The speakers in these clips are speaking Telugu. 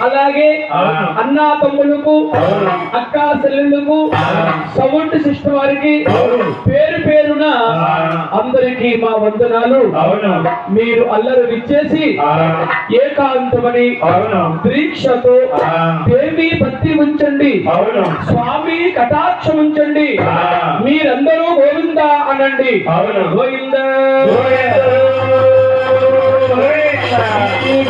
అలాగే అన్నా తమ్ములకు, అక్కా చెల్లెళ్ళకు, సౌండ్ సిస్టర్ వారికి పేరు పేరున అందరికీ మా వందనాలు. మీరు అల్లరి విచ్చేసి ఏకాంతమని దీక్షతో దేవి భక్తి ఉంచండి, స్వామి కటాక్షం ఉంచండి. మీరందరూ గోవింద అనండి. గోవింద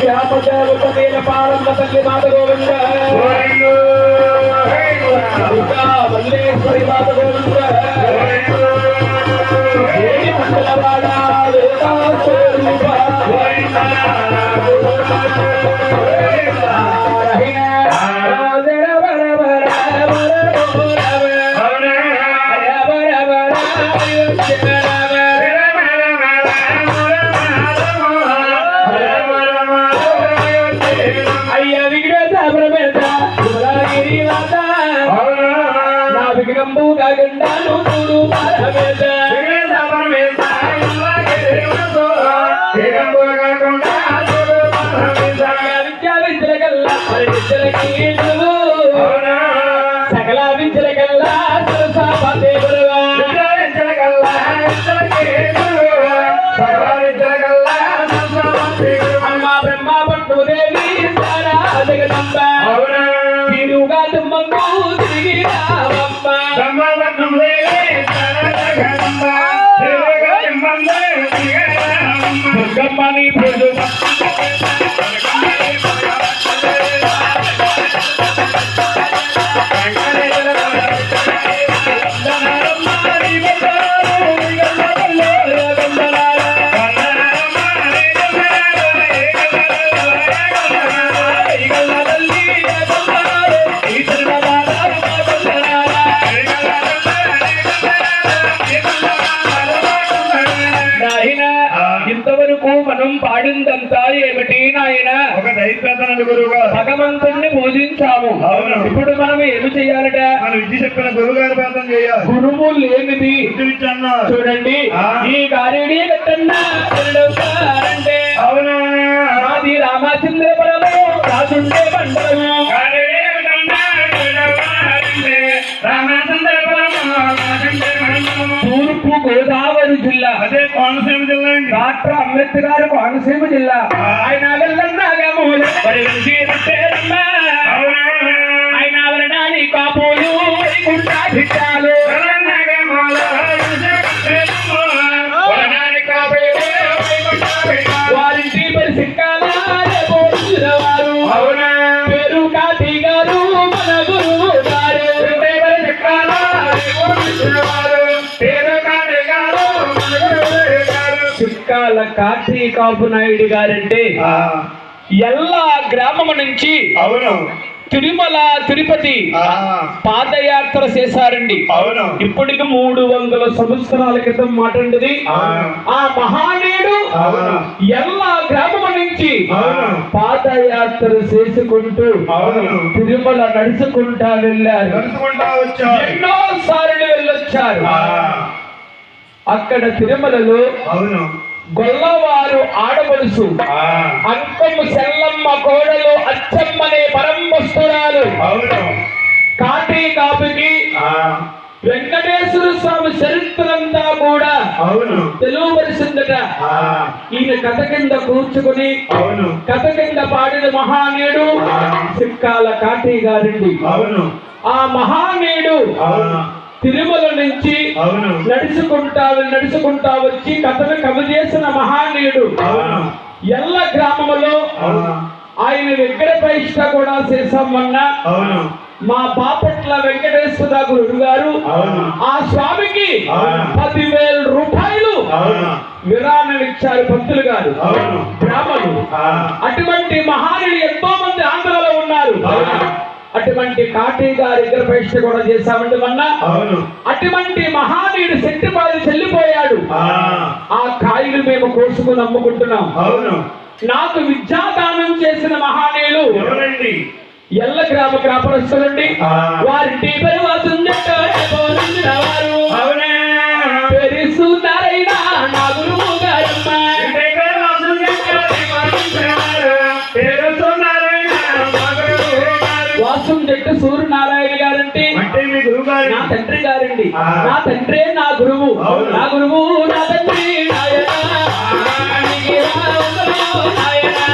గ్రామ దేవత మీద పారంభ తల్లి మాత గోవింద, మల్లేశ్వరి మాత గోవింద, మంగళవాడ విగ్రంబు గండాను చూడు విద్య కల్లా సకల విద్యల కల్లా అమ్మ బ్రహ్మ పట్టు దేవి జగదంబ తిరుగా తుమ్మంగు తిరిగి దుర్గమ్మని ఇంతవరకు మనం పాడిందంతా ఏమిటి నాయన? ఒక దైవతను గురువుగా భగవంతుణ్ణి పూజించాము. ఇప్పుడు మనం ఏమి చెయ్యాలట? మన విద్య చెప్పిన గురువు గారి ప్రార్థన చేయాలి. గురువు లేనిది చూడండి. ఈ గారిడి కట్టన్నా అంటే అవునా? అది రామచంద్రపురము రాసుండే మండలము. తూర్పు గోదావరి జిల్లా, అదే కోనసీమ జిల్లా. డాక్టర్ అంబేద్కర్ గారు కోనసీమ జిల్లా. ఆయన ఆయన వరణాన్ని కాపోలు భిక్షాలు వారింటి పరిశిక్కాల వారు పేరు కాటి గారు మన గురువు గారు చిక్కాల కాటి కాపు నాయుడు గారంటే ఎల్లా గ్రామము నుంచి అవును తిరుమల తిరుపతి పాదయాత్ర చేశారండి. అవును. ఇప్పటికి 300 సంవత్సరాల క్రితం మాటండిది. ఆ మహానీయుడు ఎల్లా గ్రామం నుంచి పాదయాత్ర చేసుకుంటూ తిరుమల నడుచుకుంటా వెళ్ళారు. ఎన్నో సార్లు వెళ్ళొచ్చారు. అక్కడ తిరుమలలో గొల్లవారు ఆడవలుసు అంకము సెల్లమ్మ కోడలు అచ్చమ్మనే పరంపస్తురాలు కాటి కాపుకి వెంకటేశ్వర స్వామి చరిత్రంతా కూడా తెలుగుపరిచిందట. ఈయన కథ కింద కూర్చుకుని కథ కింద పాడిన మహానీయుడు చిక్కాల కాటి గారండి. ఆ మహానీయుడు తిరుమల నుంచి నడుచుకుంటా వచ్చి కథను కవి చేసిన మహానీయుడు ఎల్ల గ్రామంలో ఆయన విగ్రహ ప్రతిష్ఠ కూడా చేశామన్నా మా బాపట్ల వెంకటేశ్వర గురువు గారు ఆ స్వామికి 10,000 రూపాయలు విరాళం ఇచ్చారు. భక్తులు గారు, బ్రాహ్మణులు. అటువంటి మహానీయులు ఎంతో మంది ఆంధ్రలో ఉన్నారు. అటువంటి కాటి గారి విగ్రహ ప్రతిష్ఠ కూడా చేశామండి మొన్న. అటువంటి మహానీయుడు శక్తిపాది చెల్లిపోయాడు. ఆ కాయలు మేము కోసుకుని అమ్ముకుంటున్నాం. నాకు విద్యాదానం చేసిన మహానీయులు ఎల్ల గ్రామ గ్రామస్తులండి. వారింటి పెరుస్తున్నారైనా నా గురువు గారమ్మ పేరుస్తున్నారైనా గారు నా తండ్రి గారండి. ఆ. నా తండ్రే నా గురువు. అవును. నా గురువు నా తండ్రి నాయనా. నీకే వందనాలు నాయనా.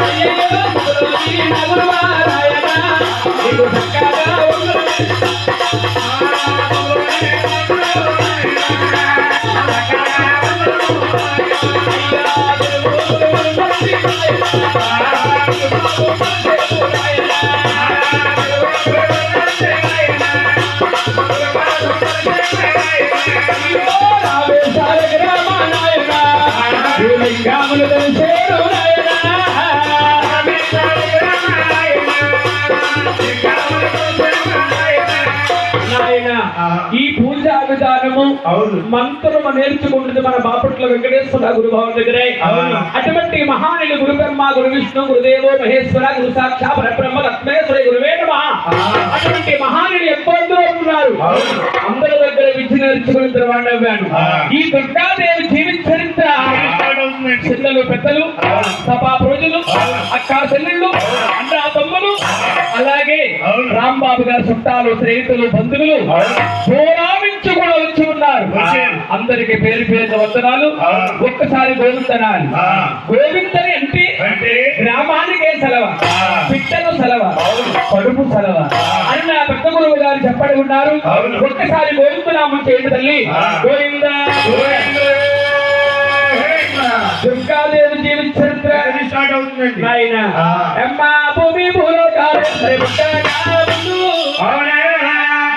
అయ్యయ్యో గురువీ నా గురువా నాయనా. నీకు చక్కగా ఈ పూజా విధానము అవును. మంత్రము నేర్చుకుంటుంది మన బాపట్ల వెంకటేశ్వర గురుభావం దగ్గరే. అవును. అటువంటి మహానీయులు గురు బ్రహ్మ గురు విష్ణు గురుదేవో మహేశ్వర గురు సాక్షా పరబ్రహ్మ లక్ష్మేశ్వర గురువే నమః. అటువంటి మహానీయులు ఎంతో ఉన్నారు. అవును. అందరి దగ్గర విద్య నేర్చుకున్న తర్వాత నవ్వాను. ఈ దుర్గాదేవి జీవిత చరిత్ర చిన్నలు పెద్దలు సభా ప్రజలు అక్క చెల్లెళ్ళు అన్న తమ్ములు అలాగే రాంబాబు గారి చుట్టాలు స్నేహితులు బంధువులు దూరం నుంచి కూడా వచ్చి ఉన్నారు. అందరికి పేరు పేరు వందనాలు. ఒక్కసారి గోవిందనాలు. గోవిందని అంటే గ్రామానికే సెలవ, పిట్టలు సెలవ, కడుపు సెలవ అని నా పెద్ద గురువు గారు చెప్పడి ఉన్నారు. ఒక్కసారి గోవిందనామం చేయండి తల్లి. గోవింద దుర్గాదేవి జీవిత చరిత్ర స్టార్ట్ అవుతుందండి. నాయన అమ్మా భూమి భూలోకాలు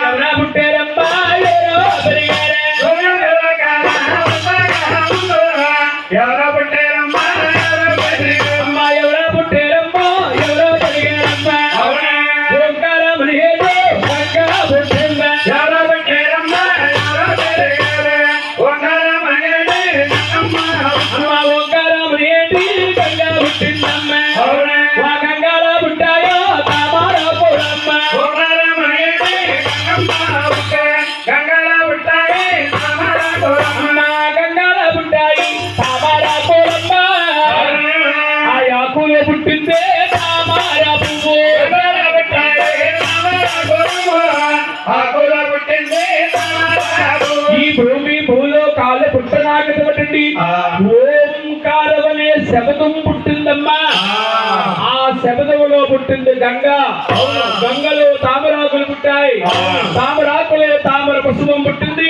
ఎవరా పుట్టారమ్మా ఎవరో పెరిగారే. ఎవరో పుట్టారమ్మా అమ్మా ఎవరా పుట్టారమ్మా ఎవరో పెరిగారమ్మా. ఓంకారమని హేతు గంగా పుట్టిందా. ఎవరో పుట్టారమ్మా ఎవరో పెరిగారు. అమ్మా ఓంకారమని ఏంటి గంగా పుట్టిందమ్మా. ఆ గంగాలో పుట్టాయో తామారా పూలమ్మ. అమ్మా గంగాలో పుట్టాయి తామారా పూలమ్మ. ఆ యాకులో పుట్టిందే తామారా పువ్వు. ఈ భూమి భూలోకాలు పుట్టనాకటి ఓంకారం అనే శబ్దం పుట్టిందమ్మా. ఆ శబ్దములో పుట్టింది గంగా. గంగలో తామరాకులు పుట్టాయి. తామరాకులే తామర పుష్పం పుట్టింది.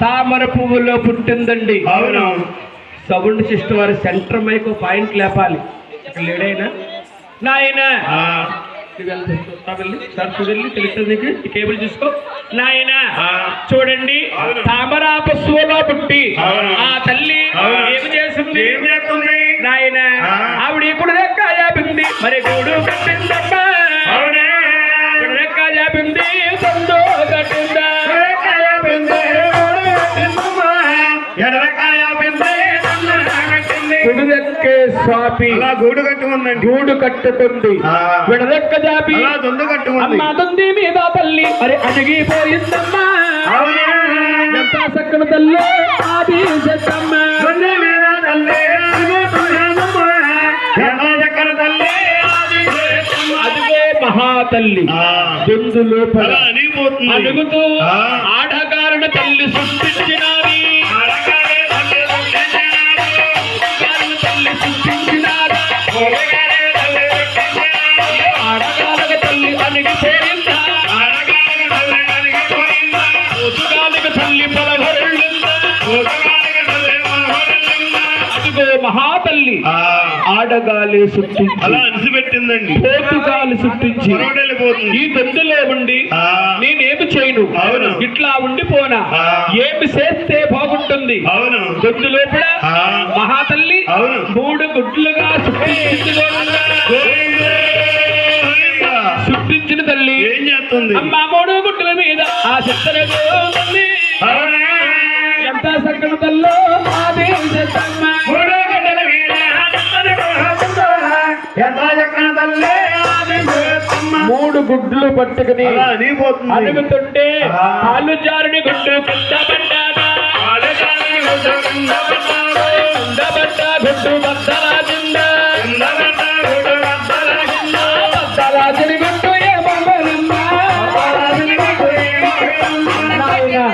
తామర పువ్వులో పుట్టిందండి. అవును. సౌండ్ సిస్టమ్ వారి సెంటర్ మైక్ పాయింట్ లేపాలి. ఇక్కడ లేడైనా నాయన తెలుస్తుంది కేబుల్ చూసుకో నాయన. చూడండి తామరా పుష్పంలో పుట్టి ఆ తల్లి ఏమి చేస్తుంది నాయన. ఆవిడ ఇప్పుడు రెక్క జాపింది మరి గూడు కట్టిందమ్మా. రెక్క జాపింది సందో కట్టిందా. గుడిదెక్కే స్వామి గూడు కట్టుకుందండి. గూడు కట్టుకుంది. విడదెక్క జాపి దొందు కట్టుకుంది. అమ్మ దొంది మీద తల్లి మరి అడిగిపోయిందమ్మా. ఎంత చక్కని తల్లి ఆది చెట్టమ్మ. అదిగే మహాతల్లి దొందు లోపల అడుగుతూ ఆడగారుడ తల్లి సృష్టించినారి. ఆడగారుడ తల్లి అణిగిపోయిందా. ఉసుగాలికి తల్లి పొలగొరుళ్ళిందా. అదిగో మహాతల్లి ఆ ఆడగాలి సృష్టించి అలా అరిసిపెట్టిందండి. పోతుగాలి సృష్టించి వెళ్ళిపోతుంది. ఈ దొందులో ఉండి ఆ. నేనేమి చేయను, అవును. ఇట్లా ఉండిపోనా, ఆ. ఏమి చేస్తే బాగుంటుంది. అవును. దొందు లోపల ఆ. మహాతల్లి అవును. 3 గుడ్లుగా సృష్టించిన సృష్టించిన తల్లి ఏం చేస్తుంది? అమ్మ 3 గుడ్ల మీద ఆ చిత్తరగా ఉంది. అవునా? ఎంత సక్కన తల్లో అదే సత్తమ్మ. మూడో గడ్డల మీద ఎంత చక్కన తల్లే ఆది చేస్తమ్మ. 3 గుడ్లు పట్టుకుని అలా అనిపోతుంది. అడుగుతుంటే ఆ. కాలు జారుని గుడ్డు కింద పడ్డాగా, ఆడగాలి గుడ్డు కింద పడ్డాడు. కింద పడ్డ గుడ్డు బద్దలాజిందా, కింద పడ్డ గుడ్డు బద్దల కింద. బద్దలాజిని గుడ్డు ఏమమ్మా. నాయనా,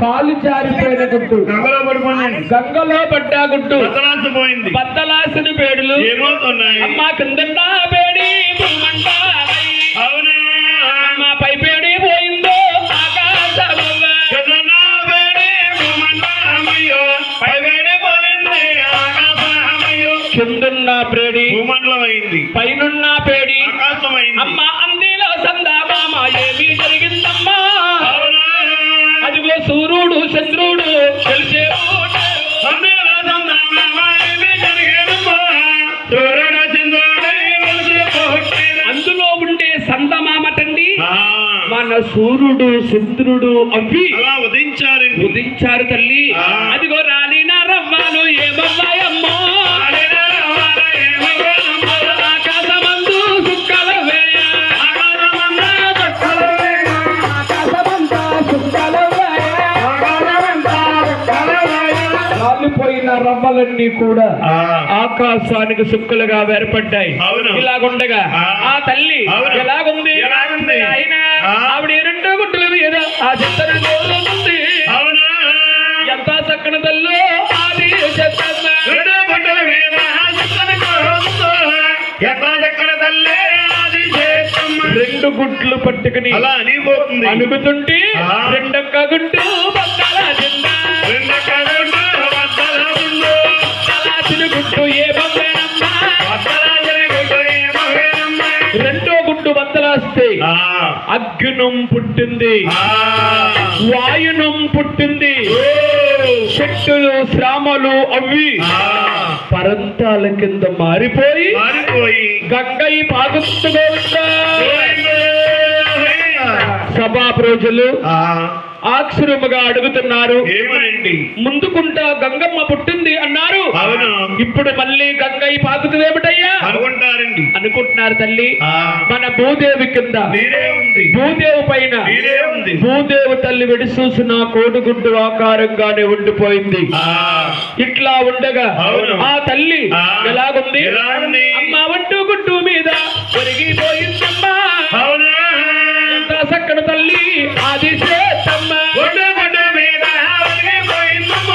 కాలు జారిపోయిన గుడ్డు గంగలో పడిపోయింది. గంగలో పడ్డ గుడ్డు బద్దలాసిపోయింది. బద్దలాసిన పేడులు ఏమవుతున్నాయి? అమ్మ కింద పేడి భూమంట, అవునా? అమ్మ పై పేడి పోయిందో ఆకాశముగా. కిందనా వేడి భూమండలమయ్యో, పై వేడి పోయింది ఆకాశమయ్యో. కిందున్న పేడి భూమండలమైంది, పైనున్న పేడి ఆకాశమైంది. అమ్మ అందిలో సందామామ ఏమి జరిగిందమ్మా. అవునా? అదిగో సూర్యుడు చంద్రుడు తెలిసే సందేహ సందామమ్మ ఏమి జరిగేదమ్మా? సూర్యుడు చంద్రుడై వెలిసిపోయేది. అందులో ఉండే సందమామటండి ఆ, మన సూర్యుడు చంద్రుడు అవి అలా ఉదయించారండి. ఉదించారు తల్లి. ఆ. అదిగో రాలిన రవ్వలు ఏమవ్వాయమ్మో. ఆకాశమందు సుక్కల వేయ, ఆకాశమంతా సుక్కల వేయ. రాలిపోయిన రవ్వలన్నీ కూడా ఆ. ఆకాశానికి సుక్కలుగా వేర్పడ్డాయి. అవును. ఇలాగుండగా ఆ. ఆ తల్లి అవును. ఎలాగుంది? ఎలాగుంది? ఆయన ఆ. ఆవిడ 2 గుడ్ల మీద ఆ చిత్తరు ఉంది. అవునా? ఎంత చక్కని తల్లి అది చెత్తమ్మ. రెండు గుడ్డల మీద చిత్తని కోరుతూ, ఎంత చక్కని తల్లే ఆది చేస్తమ్మ. 2 గుడ్లు పట్టుకుని అలా అనిపోతుంది. అనుకుతుంటే ఆ. 2 గుడ్డు బద్దల జింద, రెండు కడుగుడ్డు బద్దల గుండు. బద్దలాచిన గుడ్డు ఏ బొమ్మేనమ్మా. బద్దలాచిన గుడ్డు ఏమోనమ్మ. 2 గుడ్డు బద్దలాస్తే ఆ. అగ్నం పుట్టింది, ఆ. వాయునం పుట్టింది, ఓ. చెట్టులు శ్రామలు అవి ఆ. పరంతాల కింద మారిపోయి మారిపోయి గంగై పాగుతుగా ఉంటా. సభా ప్రజలు ఆ. ఆశ్రమగా అడుగుతున్నారు. ఏమనండి? ముందుకుంటా గంగమ్మ పుట్టింది అన్నారు. అవును. ఇప్పుడు మళ్ళీ గంగై పాకుతుందేమిటయ్యా అనుకుంటారండి. అనుకుంటున్నారు తల్లి. ఆ. మన భూదేవి కింద నీరే ఉంది. భూదేవి పైన నీరే ఉంది. భూదేవి తల్లి విడిసూసిన కోడిగుడ్డు ఆకారంగానే ఉండిపోయింది. ఆ. ఇట్లా ఉండగా అవును. ఆ తల్లి ఆ. ఎలాగుంది? ఎలా ఉంది? అమ్మ వంటు గుడ్డు మీద ఒరిగిపోయిందమ్మా. అవునా? ఎంత చక్కని తల్లి ఆది చేతమ్మ. గుడ్డు గుడ్డు మీద ఒరిగిపోయిందమ్మ.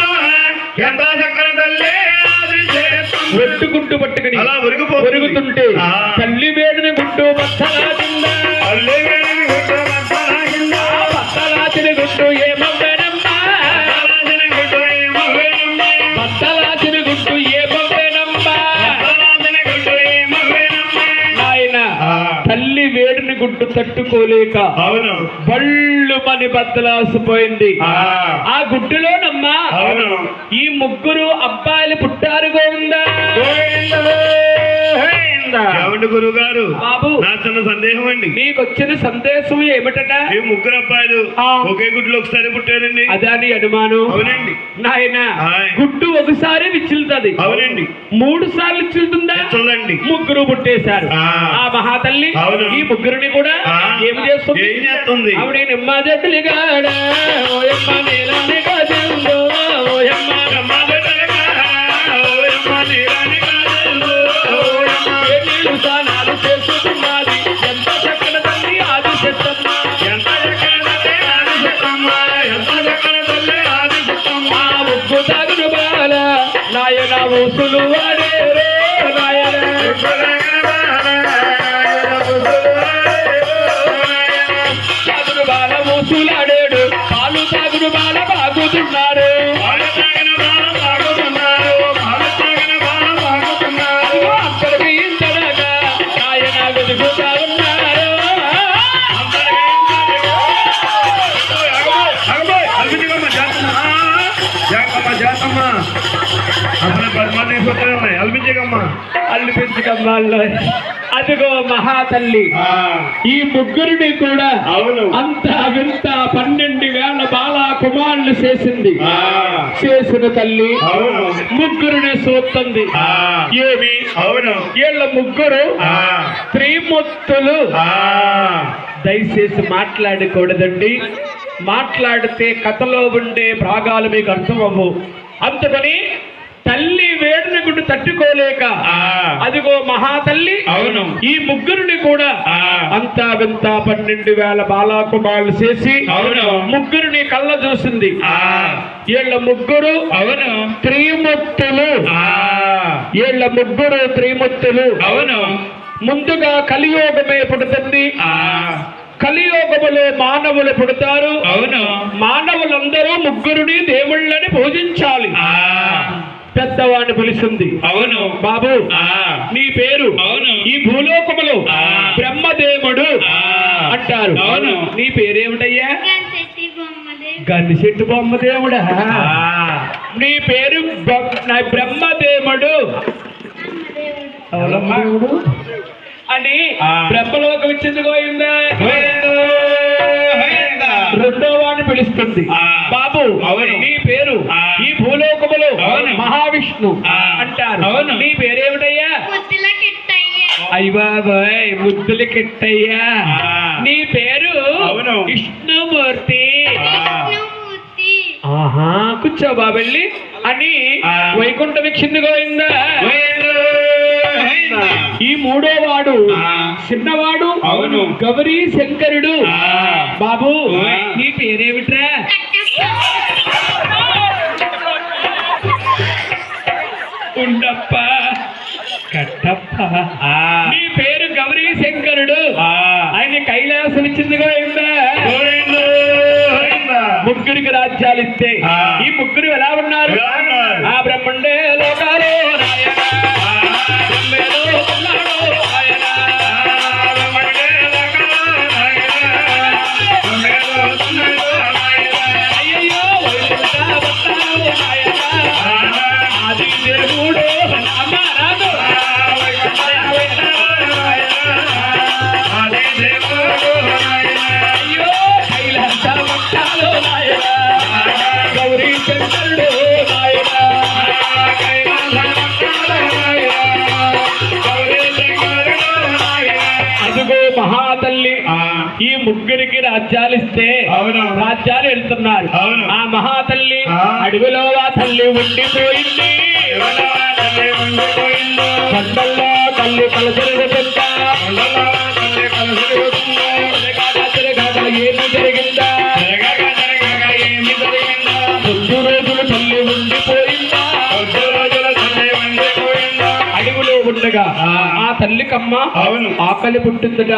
ఎంత చక్కని తల్లే ఆది చేస్తమ్మ. ఒట్టు గుడ్డు పట్టుకుని అలా ఒరిగిపోతుంది. ఒరుగుతుంటే ఆ. తల్లి వేడిన గుడ్డు బద్దలాచిందా. తల్లి వేడిన గుడ్డు బద్దలాచిందా. బద్దలాచిన గుడ్డు ఏమవ్వేనమ్మా. బద్దలాచిన గుడ్డు ఏమవ్వేనమ్మ. బద్దలాచిన గుడ్డు ఏమవ్వేనమ్మా. బద్దలాచిన గుడ్డు ఏమవ్వేనమ్మ. నాయన ఆ. తల్లి వేడిని గుడ్డు తట్టుకోలేక అవును. బళ్ళు మని బద్దలాసిపోయింది. ఆ. ఆ గుడ్డులోనమ్మా అవును. ఈ 3 అబ్బాయిలు పుట్టారు గోవిందా. ఏమండి గురువు గారు? బాబు, నా చిన్న సందేహం అండి. నీకొచ్చిన సందేశం ఏమిటట? ఈ 3 అబ్బాయిలు ఆ. ఒకే గుడ్లో ఒకసారి పుట్టారండి. అదని అనుమానం. అవునండి. నాయన ఆయ్. గుడ్డు ఒకసారి విచ్చులుతుంది, అవునండి. 3 సార్లు విచ్చులుతుందా? చూడండి. 3 పుట్టేశారు. ఆ. ఆ మహాతల్లి అవును. ఈ 3ని కూడా ఆ. ఏం చేస్తుంది? ఏం చేస్తుంది? ఆవిడ నిమ్మ జట్లిగాడ ఓయమ్మ నీలాని కాజందో ఓయమ్మ అమ్మ బిడ్డలుగా, ఓయమ్మ నీరాని కాజందో, ఓయమ్మ. ఏ నీళ్ళు స్నానాలు చేసుకున్నది ఎంత చక్కని తల్లి ఆది చెత్తమ్మ. ఎంత చక్కని తల్లి ఆది చెత్తమ్మ. ఎంత చక్కని తల్లి ఆది చెత్తమ్మ. ఆ ముగ్గు తాగుడు బాల నాయన ఊసులు వాడే రే నాయన. తాగుడు బాల ఊసులాడాడు, పాలు తాగుడు బాల బాగుతున్నారు. బాల తాగిన బాల తాగుతున్నారు, బాల తాగిన బాల తాగుతున్నారు. అదిగో కాదమ్మా అసలు 10 మంది తీసుకొచ్చాయి ఉన్నాయి అల్పించకమ్మా అల్లు పెంచుకమ్మాళ్ళు అదిగో మహాతల్లి ఈ ముగ్గురిని కూడా అవును అంత వింత 12,000 బాలా కుమారులు చేసింది చేసిన తల్లి అవును ముగ్గురిని సూత్తుంది ఏమి అవును వీళ్ళ ముగ్గురు త్రిమూర్తులు దయచేసి మాట్లాడకూడదండి మాట్లాడితే కథలో ఉండే భాగాలు మీకు అర్థం అవ్వవు అందుకని తల్లి వేడిని గుడ్డు తట్టుకోలేక అదిగో మహాతల్లి అవును ఈ ముగ్గురిని కూడా అంతా వింత 12,000 బాలాకుమారులు చేసి అవును ముగ్గురిని కళ్ళ చూసింది వీళ్ళ ముగ్గురు అవును త్రిమూర్తులు వీళ్ళ ముగ్గురు త్రిమూర్తులు అవును ముందుగా కలియోగమే పుడుతుంది కలియోగములో మానవులు పుడతారు అవును మానవులందరూ ముగ్గురుని దేవుళ్ళని పూజించాలి పెద్దవాడిని పిలుస్తుంది అవును బాబు నీ పేరు అవును ఈ భూలోకములో బ్రహ్మదేవుడు అంటారు అవును నీ పేరేమిటయ్యా గన్నిశెట్టి బొమ్మదేవుడా నీ పేరు బ్రహ్మదేవుడు అని బ్రహ్మలోకం ఇచ్చింది గోయిందా రెండో వాడిని పిలుస్తుంది బాబు నీ పేరు ఈ భూలోకములో మహావిష్ణు అంటారు అవును నీ పేరేమిటయ్యా అయ్య బాబాయ్ ముద్దుల కిట్టయ్యా నీ పేరు విష్ణుమూర్తి ఆహా కూర్చో బాబెళ్ళి అని వైకుంఠం ఇచ్చింది గోయిందా ఈ మూడో వాడు చిన్నవాడు అవును గౌరీ శంకరుడు బాబు నీ పేరేమిట్రా ఉండప్ప కట్టప్ప నీ పేరు గౌరీ శంకరుడు ఆయన కైలాసం ఇచ్చిందిగా అయిందా ముగ్గురికి రాజ్యాలు ఇస్తే ఈ ముగ్గురు ఎలా ఉన్నారు ఆ బ్రహ్మండే లోకాలు గౌరీ శంకరుడు అదుగో మహాతల్లి ఈ ముగ్గురికి రాజ్యాలు ఇస్తే రాజ్యాలు వెళ్తున్నారు ఆ మహాతల్లి అడవిలో ఆ తల్లి ఉండిపోయింది కొండల్లో తల్లి కలసరుగుతుందా ఏమి జరిగిందా కొద్ది రోజులు తల్లి ఉండిపోయిందా అడవిలో ఉండగా ఆ తల్లికమ్మ ఆకలి పుట్టిందట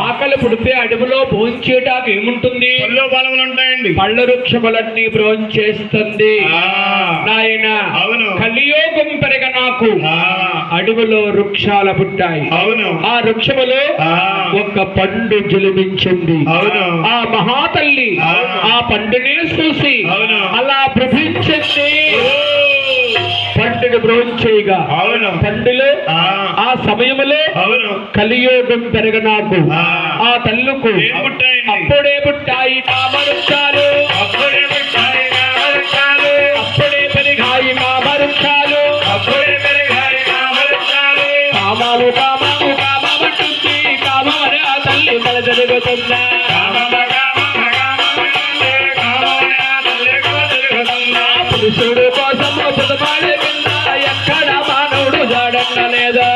ఆకలి పుడితే అడవిలో భోంచేటాకు ఏముంటుంది ఉంటాయండి పళ్ళ వృక్షములన్నీ భోంచేస్తుంది నాయన కలియోగం పెరగ నాకు అడవిలో వృక్షాల పుట్టాయి ఆ వృక్షములో ఒక పండు జలిమించింది ఆ మహాతల్లి ఆ పండునే చూసి అలా భ్రమించింది పండుగ భ్రోంచేయగా పండులో ఆ సమయములో కలియోగం పెరగ నాకు ఆ తల్లుకు అప్పుడే పుట్టాయి కామరుక్షాలు అప్పుడే పెరిగాయి కామరుక్షాలు కామాలు కామాలు కామంటుంది కామని ఆ తల్లి తల జరుగుతుందా పురుషుడు కోసము పుతమాడే కింద ఎక్కడ మానవుడు జాడన్న లేదా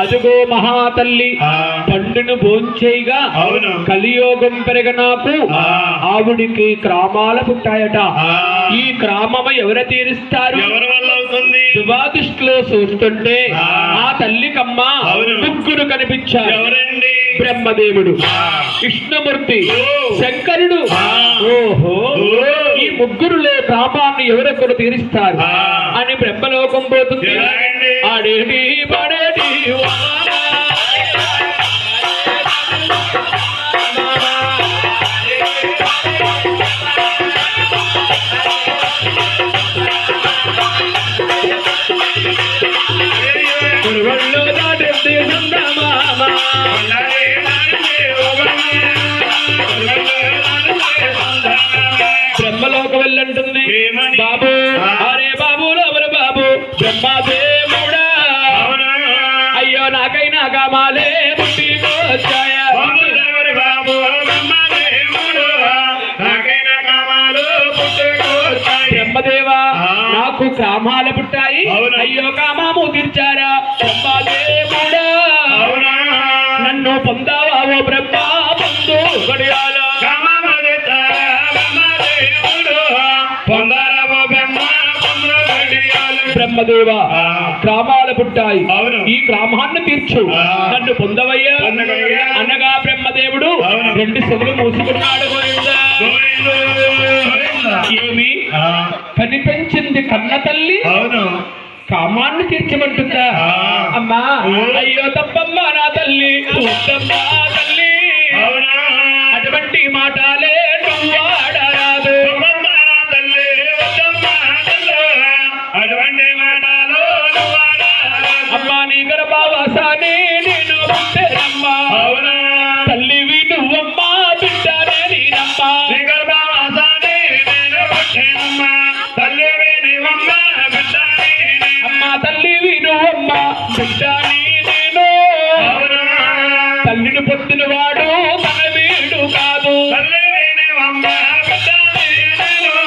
అదుగో మహాతల్లి పండును భోంచేయగా కలియోగం పెరగ నాకు ఆవిడికి గ్రామాల పుట్టాయట ఈ గ్రామం ఎవరు తీరుస్తారు దువాదృష్టిలో చూస్తుంటే ఆ తల్లికమ్మ ముగ్గురు కనిపించారు బ్రహ్మదేవుడు విష్ణుమూర్తి శంకరుడు ఓహో ఈ ముగ్గురులో గ్రామాన్ని ఎవరెక్కరు తీరుస్తారు అని బ్రహ్మలోకం పోతుంది ఆడేటి పాడేటి వెళ్ళంటుంది ఏమని? బాబు ఆ. అరే బాబు ఎవరు బాబు బ్రహ్మదేవుడా అవునా అయ్యో నాకైనా కామాలే పుట్టికొచ్చాయా బాబు ఎవరు బాబు బ్రహ్మదేవుడు నాకైనా కామాలు పుట్టుకొచ్చాయి బ్రహ్మదేవా ఆ. నాకు కామాలు పుట్టాయి అవును. అయ్యో కామాము తీర్చారా బ్రహ్మదేవుడా అవునా నన్ను పొందావా ఓ బ్రహ్మ పొందు గడియాల కామమది బ్రహ్మదేవుడు పొందరవ బ్రహ్మ పొందగడియాలు బ్రహ్మదేవా ఆ. గ్రామాలు పుట్టాయి అవును. ఈ గ్రామాన్ని తీర్చు ఆ. నన్ను పొందవయ్యా పొందగలిగా. అనగా బ్రహ్మదేవుడు అవును. 2 చెవులు మూసుకున్నాడు గోవిందా. గోవిందు గోవింద. ఏమి ఆ. కనిపించింది కన్న తల్లి అవును కామాన్ని తీర్చమంటుందా ఆ. అమ్మా ఓ. అయ్యో తప్పమ్మ నా తల్లి ఉత్తమ్మ తల్లి అవునా అటువంటి మాటలే నువ్వు ఆడరాదు అమ్మమ్మ నా తల్లి వద్దమ్మ తల్లి అటువంటి మాటలు నువ్వాడాలి. అమ్మా నీ గర్భవాసాన్ని నేను పుట్టేనమ్మా అవునా తల్లివి నువ్వమ్మా బిడ్డనే నేనమ్మా నీ గర్భవాసాన్ని నేను పుట్టేనమ్మా తల్లివి నీవమ్మ బిడ్డని నేను. అమ్మా తల్లివి నువ్వమ్మా బిడ్డని నేను అవునా తల్లిని పొందిన వాడు తన వీడు కాదు తల్లివి నీవమ్మ బిడ్డని నేను.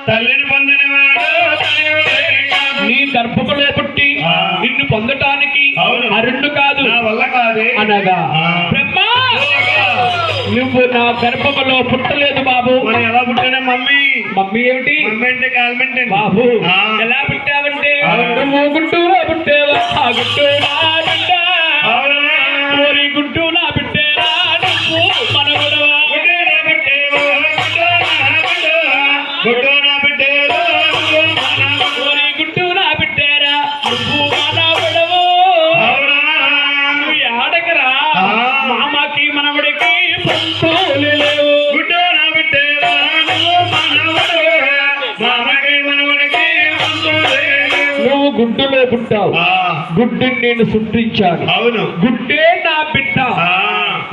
తల్లిని పొందినవాడు తనయుడే కాదు. నీ గర్భములో పుట్టి ఆ. నిన్ను పొందటానికి అవును. అరుణ్ణు కాదు నా వల్ల కాదే అనగా ఆ. బ్రహ్మ నువ్వు నా గర్భములో పుట్టలేదు బాబు మరి ఎలా పుట్టినా మమ్మీ మమ్మీ ఏమిటి మమ్మీ అంటే కాల్మెంట్ బాబు ఆ. ఎలా పుట్టావంటే ఆ. నువ్వు గుంటూరులో పుట్టేవా ఆ గుంటూరా బిడ్డ అవునా ఓరి గుంటూ నా బిడ్డేరా నువ్వు మనవడవా గుడ్డోనా బిడ్డేవో, గుడ్డోనా బిడ్డేవో, ఓరి గుంటూ నా బిడ్డేరా నువ్వు మనవడవు అవునా నువ్వు ఏడకరా ఆ. మామకి మనవడికి పంతులు లేవు గుడ్డోనా బిడ్డేవో, నువ్వు మనవడు. మామకి మనవడికి పంతులే. నువ్వు గుడ్డులో పుట్టావు ఆ, గుడ్డుని నేను సృష్టించాను అవును గుడ్డే నా బిడ్డ ఆ,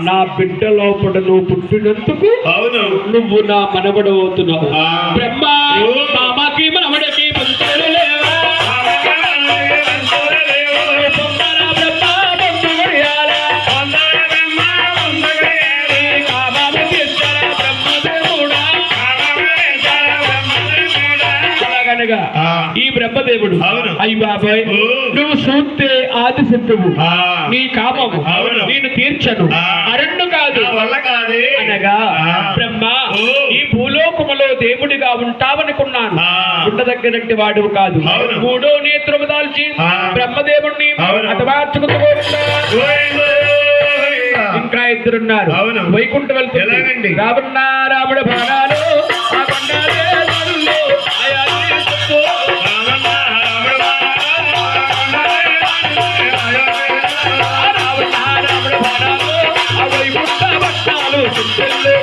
నా బిడ్డ లోపల నువ్వు పుట్టినందుకు అవును నువ్వు నా మనవడు అవుతున్నావు ఆ. బ్రహ్మ ఓ. మామకి మనవడికి పంతులు లేవా మామకి మనవడికి పంతులే లేవు. పొందరా బ్రహ్మ పొందు గడియాలా. పొందర బ్రహ్మ పొందగలిగాడు. కామము తీర్చరా బ్రహ్మదేవుడా. కామమేశ్వర బ్రహ్మదేవుడా. అలాగనగా ఆ. ఈ బ్రహ్మదేవుడు అవును. అయ్యి బాబాయ్ ఓ. నువ్వు చూస్తే ఆది శత్రువు ఆ. నీ కామము అవును. నేను తీర్చను ఆ. అరణ్డు కాదు నా వల్ల కాదే అనగా ఆ. బ్రహ్మ ఓ. ఈ భూలోకములో దేవుడిగా ఉంటావనుకున్నాను ఆ. ఉండదగ్గనట్టి వాడు కాదు అవును. 3వ నేత్రము దాల్చి ఆ. బ్రహ్మదేవుణ్ణి అవును. అతవార్చుకుంటూ గోవిందో గోవింద. ఇంకా ఇద్దరున్నారు అవును. వైకుంఠం వెళ్తుంది ఎలాగండి? రావణ రాముడు బాణాలు ఆ కొండాలే దారుల్లో ఆయా తీర్చుకో. రామన్న రాముడు ఆ రావణ రాముడు బాణాలు ఆ వైకుంఠ పట్టాలు చుట్టూ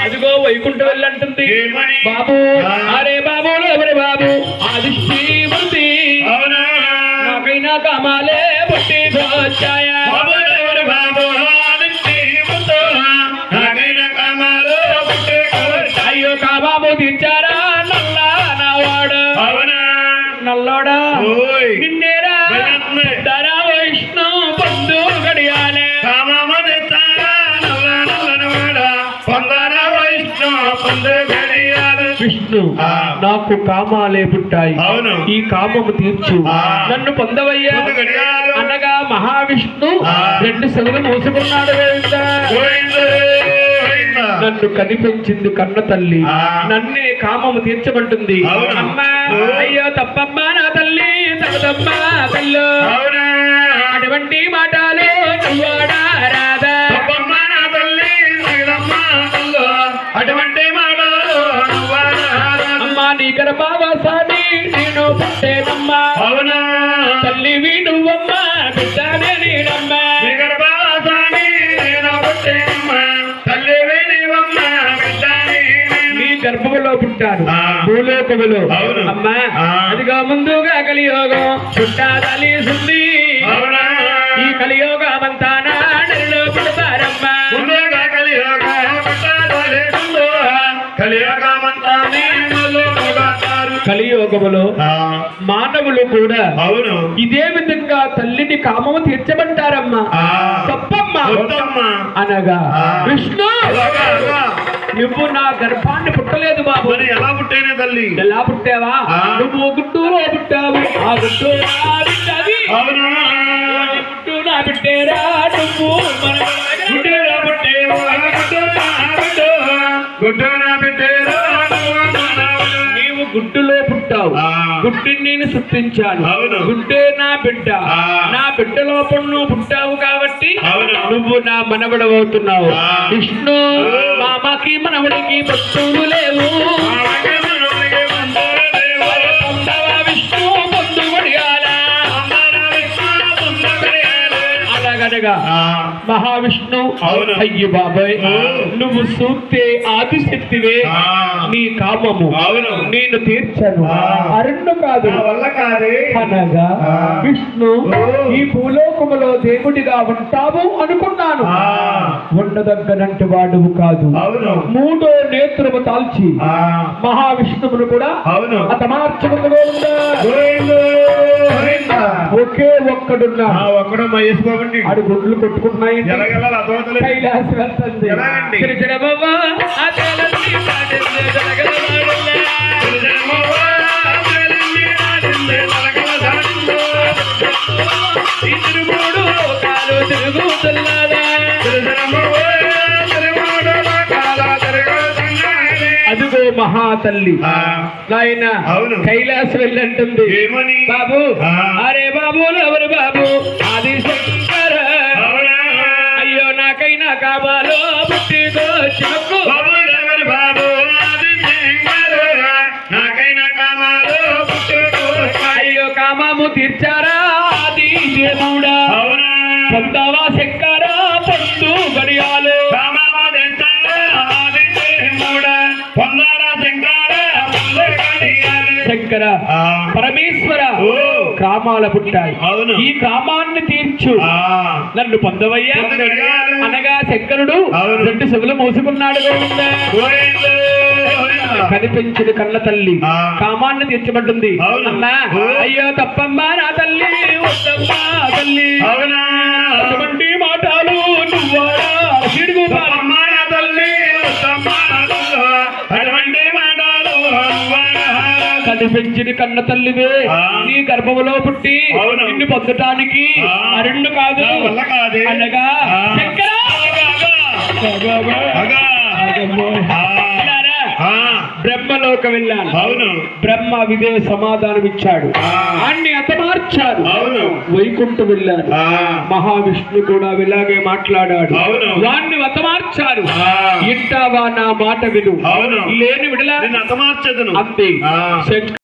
అదిగో వైకుంఠం వెళ్ళంటుంది ఏమని? బాబు ఆ. అరే బాబులు ఎవరి బాబు ఆదిశ్రీమూర్తి అవునా నాకైనా కామాలే పుట్టి వచ్చాయా బాబు ఎవరు బాబు ఆదిత్య ముద్దు. నాకైనా కామాలు పుట్టుకొచ్చాయి. అయ్యో కాబాబు తీర్చారా నల్లా నావాడు అవునా నల్లోడా ఓయ్. నిన్నేరా భయత్నే. ధరా వైష్ణు పొందు గడియాలే కామమది తారా నల్ల నల్లనవాడా. పొందర వైష్ణు పొందు గడియాలు. విష్ణు ఆ. నాకు కామాలే పుట్టాయి అవును. ఈ కామము తీర్చు ఆ. నన్ను పొందవయ్యా పొందు గడియాలు. అనగా మహావిష్ణు ఆ. 2 సెలవులు మూసుకున్నాడు గోవిందా. గోవిందో గోవింద. నన్ను కనిపించింది కన్న తల్లి ఆ. నన్నే కామము తీర్చమంటుంది అవును. అమ్మా ఓ. అయ్యో తప్పమ్మా నా తల్లి తగదమ్మా తల్లు అవునా అటువంటి మాటలు నువ్వాడా రాదా తప్పమ్మ నా తల్లి తగిలమ్మ తల్లు. అటువంటి మాటలు నువ్వాడారా. అమ్మా నీ గర్భవాసాన్ని నేను పుట్టేనమ్మా అవునా తల్లివి నువ్వమ్మా బిడ్డనే నేనమ్మా నీ గర్భవాసాన్ని నేను పుట్టేనమ్మ. తల్లివి నీవమ్మ బిడ్డని నేను. నీ గర్భములో పుట్టాను ఆ. భూలోకములో అవును. అమ్మా ఆ. అదిగో ముందుగా కలియోగం పుట్టాదలిసింది అవునా ఈ కలియోగమంతా నాడలో పుడతారమ్మా ముందుగా భూలోకములో ఆ, మానవులు కూడా అవును ఇదే విధంగా తల్లిని కామము తీర్చమంటారమ్మా. ఆ, తప్పమ్మా వద్దమ్మా. అనగా ఆ. విష్ణు అలాగా, అలాగా. నువ్వు నా గర్భాన్ని పుట్టలేదు బాబు. మరి ఎలా పుట్టేనే తల్లి? ఎలా పుట్టావా? ఆ. నువ్వు గుట్టూరులో పుట్టావు. ఆ గుట్టూరు నా బిడ్డది. అవును నీ గుట్టు నా బిడ్డేరా. నువ్వు మన గుడ్డేరా పుట్టేవా, గుడ్డేరా పుట్టు, గుడ్డేరా పెట్టేరా నువ్వు మనవడు. నీవు గుడ్డులో పుట్టావు. ఆ. గుడ్డిని నేను సృష్టించాను. అవును. గుడ్డే నా బిడ్డ. ఆ. నా బిడ్డ లోపల నువ్వు పుట్టావు కాబట్టి అవును. నువ్వు నా మనవడవుతున్నావు. ఆ. విష్ణు మామకి మనవడికి పొత్తులు లేవు. ఆమెకి మనవడికి ముందర దేవా. పొందవా విష్ణు పొందు వడియాలా. అందర విష్ణు ముందరయాలే. అలాగనగా ఆ, మహావిష్ణు అవును. అయ్యి బాబాయ్ ఆ. నువ్వు సూక్తే ఆదిశక్తివే. ఆ. నీ కామము అవును. నేను తీర్చను. ఆ. అరణ్య కాదు నా వల్ల కాదే. అనగా ఆ. విష్ణు ఓ. ఈ భూలోకములో దేవుడిగా ఉంటావు అనుకున్నాను. ఆ, ఉండదగ్గనంటి వాడువు కాదు. అవును. మూడో నేత్రము తాల్చి ఆ, మహావిష్ణువును కూడా అవును. అతమార్చకుడుగా ఉందా. గోవిందో, గోవిందా. ఒకే ఒక్కడున్నా ఆ, ఒక్కడు మహేష్ బాబుని ఆడు గుడ్లు కొట్టుకుంటున్నాయి. ఎలాగెలా అర్థమవుతలేదు. కైలాసం వెళ్తుంది. ఎలాగండి? తిరుచడమవ్వ, ఆ తేలల్లి పాటించే జలగలవాడల్లా. ఈ తిరుగుడు లోకాలు తిరుగుతున్నదా. అదుగో మహాతల్లి ఆ, నాయన అవును. కైలాసం వెళ్ళంటుంది. ఏమని? బాబు ఆ. అరే బాబు ఎవరు బాబు ఆది శంకర. అవునా? అయ్యో నాకైనా కావాలో పుట్టిదో చిక్కు. బాబులెవరు బాబు, అది శంకరు. నాకైనా కామాలు పుట్టుకు. అయ్యో కామము తీర్చారా ఆది దేవుడా. అవునా? పొందవా శంకర పొందు గడియాలు. కామమా తెచ్చారా, అది దేవుడా. పొందారా శంకర, పొందే గడియాలు. శంకర ఆ, పరమేశ్వర ఓ. కామాల పుట్టాయి. అవును. ఈ కామాన్ని తీర్చు. ఆ, నన్ను పొందవయ్యా పొందు గడియాలు. అనగా శంకరుడు అవును. రెండు చెవులు మూసుకున్నాడు గోవిందా. గోవిందో, గోవిందా. కనిపించిన కన్న తల్లి ఆ. కామాన్ని తీర్చబడ్టుంది. అవును. అమ్మా ఓ. అయ్యో తప్పమ్మా నా తల్లి వద్దమ్మా తల్లి. అవునా? అటువంటి మాటలు నువ్వాడా సిడుగు పాలు. అమ్మ నా తల్లి, వద్దమ్మ నా తల్లి. అటువంటి మాటలు అవ్వగా. కనిపించిన కన్న తల్లివే ఆ. నీ గర్భములో పుట్టి అవును. నిన్ను పొందటానికి ఆ. అరుణ్ణు కాదు నా వల్ల కాదే. అనగా ఆ. శంకరా. అగా. ఆగమ్మో. ఆ. ఇలారా. ఆ, బ్రహ్మలోకం వెళ్ళాను. అవును. బ్రహ్మ విదే సమాధానం ఇచ్చాడు. ఆ. అన్ని అతమార్చాడు. అవును. వైకుంఠం వెళ్ళాడు. ఆ, మహావిష్ణు కూడా ఇలాగే మాట్లాడాడు. అవును. వాణ్ణి అతమార్చారు. ఆ. ఇంటావా నా మాట విను. అవును. లేని విడలా నిన్ను అతమార్చదును. అంతే ఆ. శంకర